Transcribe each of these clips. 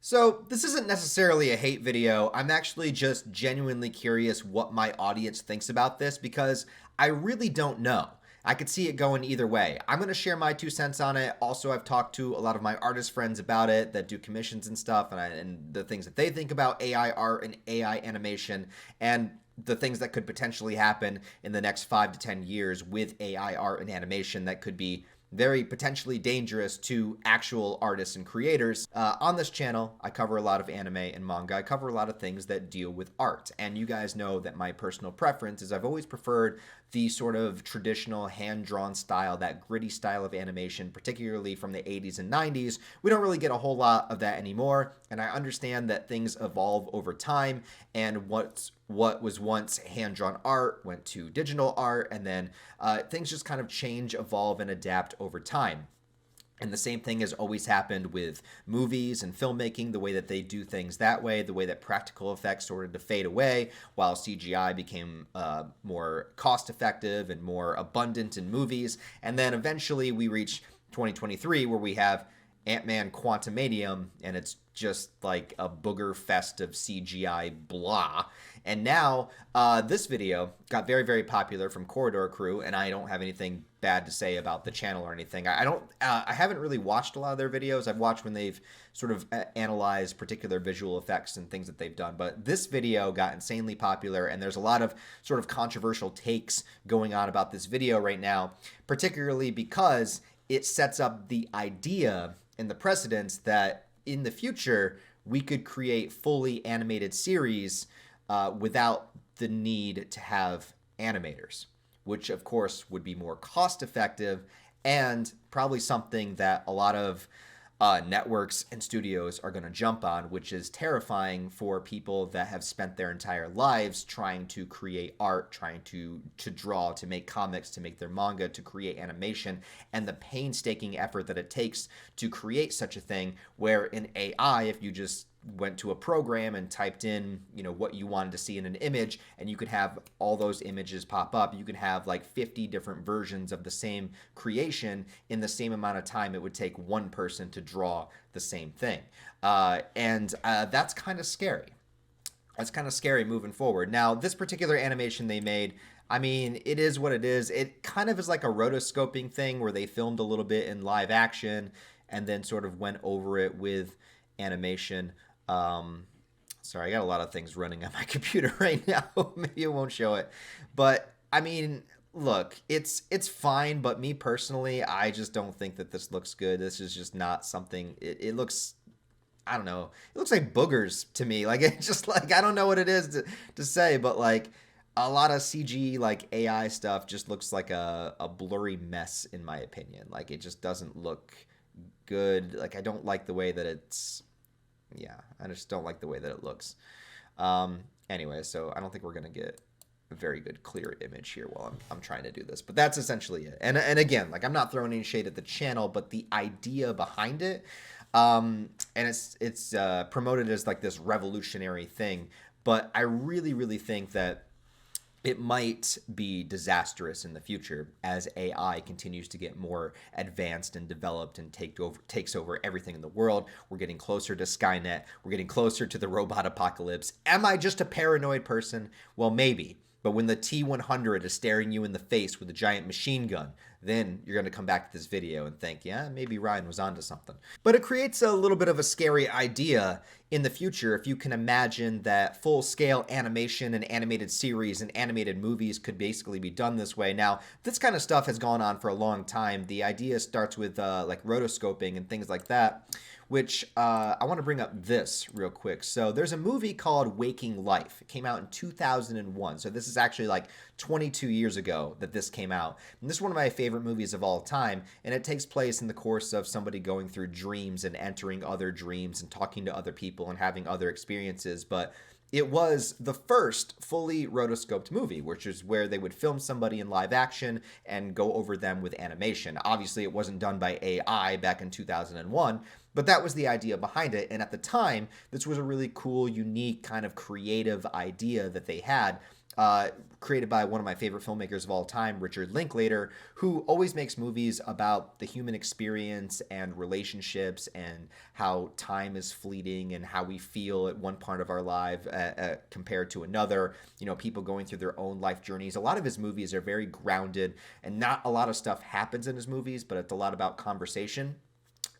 So, this isn't necessarily a hate video. I'm actually just genuinely curious what my audience thinks about this because I really don't know. I could see it going either way. I'm going to share my 2 cents on it. Also, I've talked to a lot of my artist friends about it that do commissions and stuff, and the things that they think about AI art and AI animation, and the things that could potentially happen in the next 5 to 10 years with AI art and animation that could be very potentially dangerous to actual artists and creators. On this channel, I cover a lot of anime and manga. I cover a lot of things that deal with art. And you guys know that my personal preference is I've always preferred the sort of traditional hand-drawn style, that gritty style of animation, particularly from the 80s and 90s. We don't really get a whole lot of that anymore, and I understand that things evolve over time, and what was once hand-drawn art went to digital art, and then things just kind of change, evolve, and adapt over time. And the same thing has always happened with movies and filmmaking, the way that they do things that way, the way that practical effects started to fade away while CGI became more cost effective and more abundant in movies. And then eventually we reach 2023 where we have Ant-Man Quantumanium, and it's just like a booger fest of CGI blah. And now this video got very, very popular from Corridor Crew, and I don't have anything bad to say about the channel or anything. I haven't really watched a lot of their videos. I've watched when they've sort of analyzed particular visual effects and things that they've done. But this video got insanely popular, and there's a lot of sort of controversial takes going on about this video right now, particularly because it sets up the idea and the precedence that in the future we could create fully animated series without the need to have animators, which of course would be more cost effective and probably something that a lot of networks and studios are going to jump on, which is terrifying for people that have spent their entire lives trying to create art, trying to draw, to make comics, to make their manga, to create animation, and the painstaking effort that it takes to create such a thing, where in AI, if you just went to a program and typed in, what you wanted to see in an image, and you could have all those images pop up. You could have like 50 different versions of the same creation in the same amount of time it would take one person to draw the same thing. And that's kind of scary. That's kind of scary moving forward. Now, this particular animation they made, I mean, it is what it is. It kind of is like a rotoscoping thing where they filmed a little bit in live action and then sort of went over it with animation. Sorry, I got a lot of things running on my computer right now. Maybe it won't show it. But I mean, look, it's fine, but me personally, I just don't think that this looks good. This is just not something. It looks, I don't know. It looks like boogers to me. Like, it's just like, I don't know what it is to say, but like a lot of CG, like AI stuff just looks like a blurry mess in my opinion. Like, it just doesn't look good. Like, I don't like the way that I just don't like the way that it looks. Anyway, so I don't think we're going to get a very good clear image here while I'm trying to do this. But that's essentially it. And again, like, I'm not throwing any shade at the channel, but the idea behind it, and it's promoted as like this revolutionary thing. But I really, really think that it might be disastrous in the future as AI continues to get more advanced and developed and takes over everything in the world. We're getting closer to Skynet. We're getting closer to the robot apocalypse. Am I just a paranoid person? Well, maybe. But when the T-100 is staring you in the face with a giant machine gun, then you're going to come back to this video and think, yeah, maybe Ryan was onto something. But it creates a little bit of a scary idea in the future if you can imagine that full-scale animation and animated series and animated movies could basically be done this way. Now, this kind of stuff has gone on for a long time. The idea starts with like rotoscoping and things like that, which I want to bring up this real quick. So there's a movie called Waking Life. It came out in 2001. So this is actually like 22 years ago that this came out. And this is one of my favorite movies of all time. And it takes place in the course of somebody going through dreams and entering other dreams and talking to other people and having other experiences. But it was the first fully rotoscoped movie, which is where they would film somebody in live action and go over them with animation. Obviously, it wasn't done by AI back in 2001, but that was the idea behind it. And at the time, this was a really cool, unique, kind of creative idea that they had created by one of my favorite filmmakers of all time, Richard Linklater, who always makes movies about the human experience and relationships and how time is fleeting and how we feel at one part of our life compared to another. You know, people going through their own life journeys. A lot of his movies are very grounded, and not a lot of stuff happens in his movies, but it's a lot about conversation.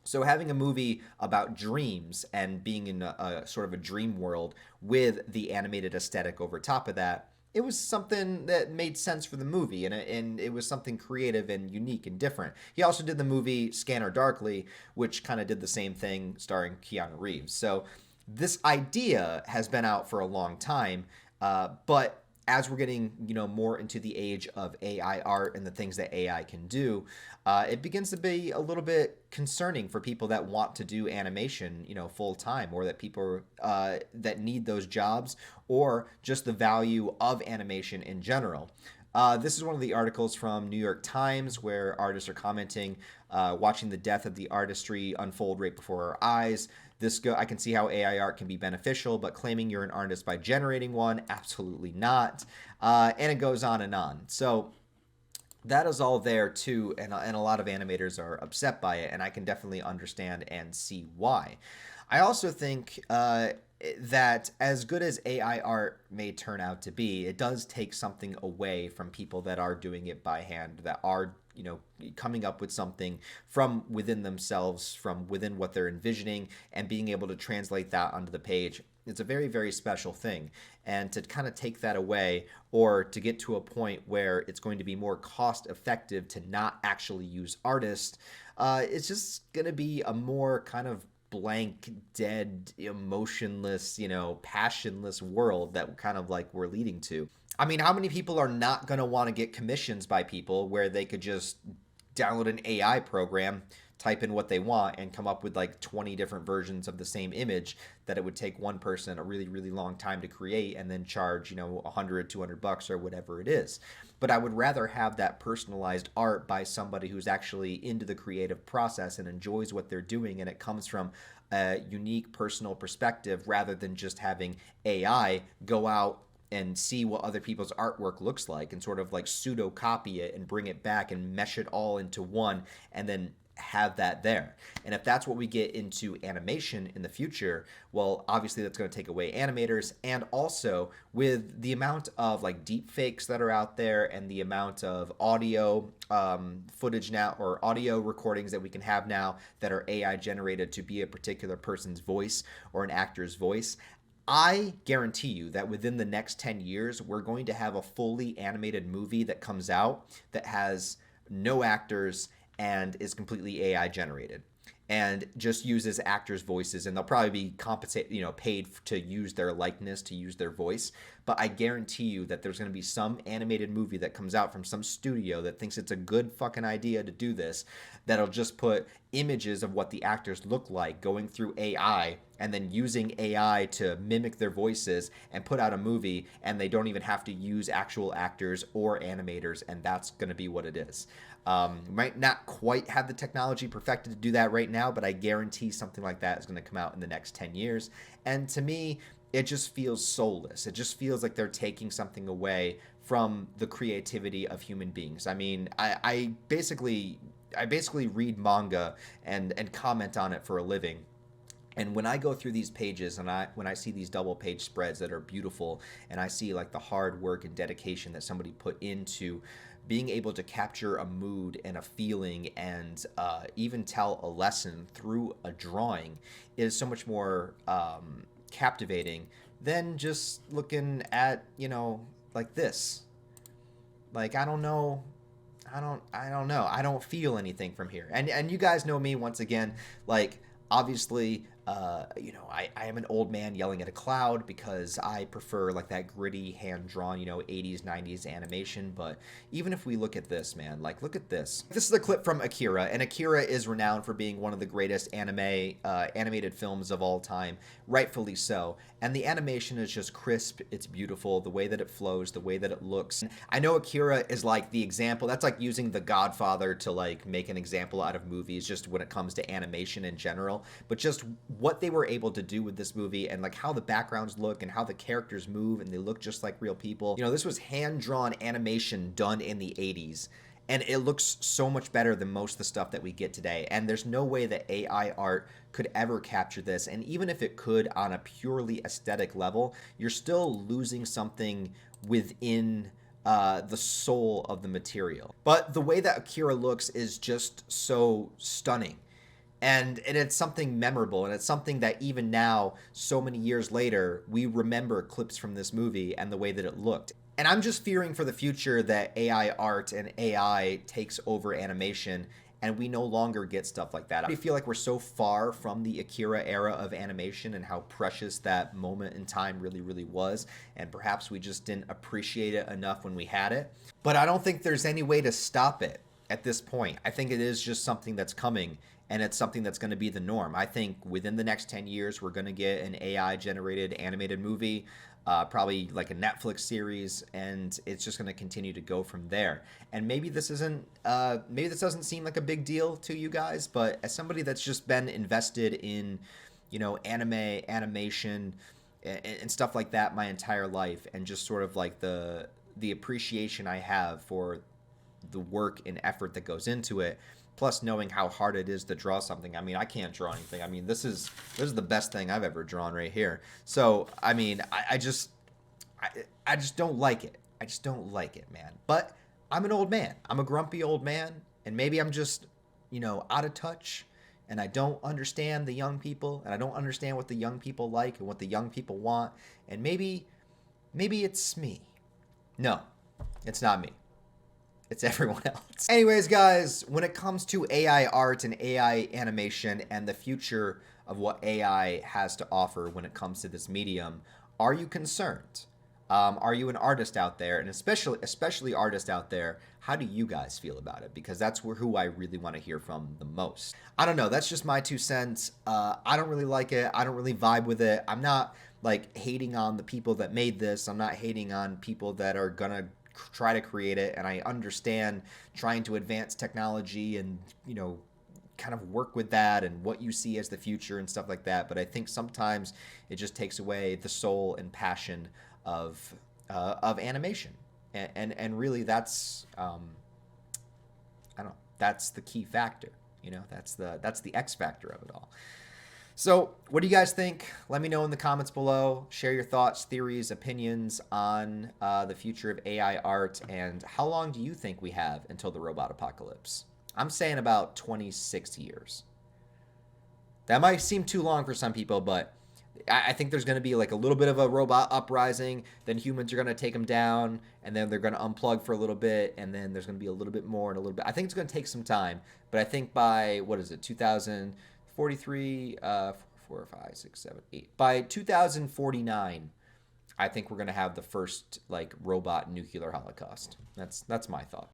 So having a movie about dreams and being in a sort of a dream world with the animated aesthetic over top of that, it was something that made sense for the movie, and it was something creative and unique and different. He also did the movie Scanner Darkly, which kind of did the same thing, starring Keanu Reeves. So this idea has been out for a long time, but as we're getting, you know, more into the age of AI art and the things that AI can do, it begins to be a little bit concerning for people that want to do animation, you know, full time, or that people that need those jobs, or just the value of animation in general. This is one of the articles from New York Times where artists are commenting, watching the death of the artistry unfold right before our eyes. I can see how AI art can be beneficial, but claiming you're an artist by generating one, absolutely not. And it goes on and on. So that is all there too, and a lot of animators are upset by it, and I can definitely understand and see why. I also think that as good as AI art may turn out to be, it does take something away from people that are doing it by hand, that are, you know, coming up with something from within themselves, from within what they're envisioning, and being able to translate that onto the page. It's a very, very special thing. And to kind of take that away, or to get to a point where it's going to be more cost effective to not actually use artists, it's just going to be a more kind of blank, dead, emotionless, you know, passionless world that kind of like we're leading to. I mean, how many people are not going to want to get commissions by people where they could just download an AI program, type in what they want, and come up with like 20 different versions of the same image that it would take one person a really, really long time to create, and then charge, you know, 100, 200 bucks or whatever it is. But I would rather have that personalized art by somebody who's actually into the creative process and enjoys what they're doing, and it comes from a unique personal perspective, rather than just having AI go out and see what other people's artwork looks like and sort of like pseudo copy it and bring it back and mesh it all into one, and then have that there. And if that's what we get into animation in the future, well, obviously that's going to take away animators. And also with the amount of like deep fakes that are out there, and the amount of audio footage now, or audio recordings that we can have now that are AI generated to be a particular person's voice or an actor's voice, I guarantee you that within the next 10 years, we're going to have a fully animated movie that comes out that has no actors and is completely AI generated, and just uses actors' voices, and they'll probably be paid to use their likeness, to use their voice. But I guarantee you that there's going to be some animated movie that comes out from some studio that thinks it's a good fucking idea to do this, that'll just put images of what the actors look like going through AI, and then using AI to mimic their voices and put out a movie, and they don't even have to use actual actors or animators, and that's going to be what it is. Might not quite have the technology perfected to do that right now, but I guarantee something like that is going to come out in the next 10 years. And to me, it just feels soulless. It just feels like they're taking something away from the creativity of human beings. I mean, I basically read manga and comment on it for a living. And when I go through these pages, and when I see these double page spreads that are beautiful, and I see like the hard work and dedication that somebody put into being able to capture a mood and a feeling, and even tell a lesson through a drawing, it is so much more captivating than just looking at, you know, like this. Like, I don't know. I don't know. I don't feel anything from here. And you guys know me once again, like, obviously, I am an old man yelling at a cloud, because I prefer like that gritty, hand-drawn, 80s, 90s animation. But even if we look at this, man, like, look at this. This is a clip from Akira, and Akira is renowned for being one of the greatest animated films of all time, rightfully so. And the animation is just crisp, it's beautiful, the way that it flows, the way that it looks. I know Akira is like the example, that's like using The Godfather to like make an example out of movies, just when it comes to animation in general. But just what they were able to do with this movie and like how the backgrounds look and how the characters move and they look just like real people. You know, this was hand-drawn animation done in the 80s. And it looks so much better than most of the stuff that we get today. And there's no way that AI art could ever capture this. And even if it could on a purely aesthetic level, you're still losing something within the soul of the material. But the way that Akira looks is just so stunning. And it's something memorable, and it's something that even now, so many years later, we remember clips from this movie and the way that it looked. And I'm just fearing for the future that AI art and AI takes over animation and we no longer get stuff like that. I feel like we're so far from the Akira era of animation and how precious that moment in time really, really was. And perhaps we just didn't appreciate it enough when we had it. But I don't think there's any way to stop it at this point. I think it is just something that's coming, and it's something that's going to be the norm. I think within the next 10 years, we're going to get an AI-generated animated movie, probably like a Netflix series, and it's just going to continue to go from there. And maybe this doesn't seem like a big deal to you guys, but as somebody that's just been invested in, you know, animation, and stuff like that my entire life, and just sort of like the appreciation I have for the work and effort that goes into it, plus knowing how hard it is to draw something. I mean, I can't draw anything. I mean, this is the best thing I've ever drawn right here. So, I mean, I just don't like it. I just don't like it, man. But I'm an old man. I'm a grumpy old man, and maybe I'm just, you know, out of touch, and I don't understand the young people, and I don't understand what the young people like and what the young people want, and maybe it's me. No, it's not me. It's everyone else. Anyways, guys, when it comes to AI art and AI animation and the future of what AI has to offer when it comes to this medium, are you concerned? Are you an artist out there, and especially artists out there? How do you guys feel about it? Because that's who I really want to hear from the most. I don't know. That's just my 2 cents. I don't really like it. I don't really vibe with it. I'm not like hating on the people that made this. I'm not hating on people that are gonna try to create it, and I understand trying to advance technology and, you know, kind of work with that and what you see as the future and stuff like that. But I think sometimes it just takes away the soul and passion of animation, and really that's I don't know, that's the key factor. You know, that's the X factor of it all. So what do you guys think? Let me know in the comments below. Share your thoughts, theories, opinions on the future of AI art, and how long do you think we have until the robot apocalypse? I'm saying about 26 years. That might seem too long for some people, but I think there's going to be like a little bit of a robot uprising, then humans are going to take them down, and then they're going to unplug for a little bit, and then there's going to be a little bit more and a little bit. I think it's going to take some time, but I think by, what is it, 2043, 4, 5, 6, 7, 8. By 2049, I think we're going to have the first like robot nuclear holocaust. That's my thought.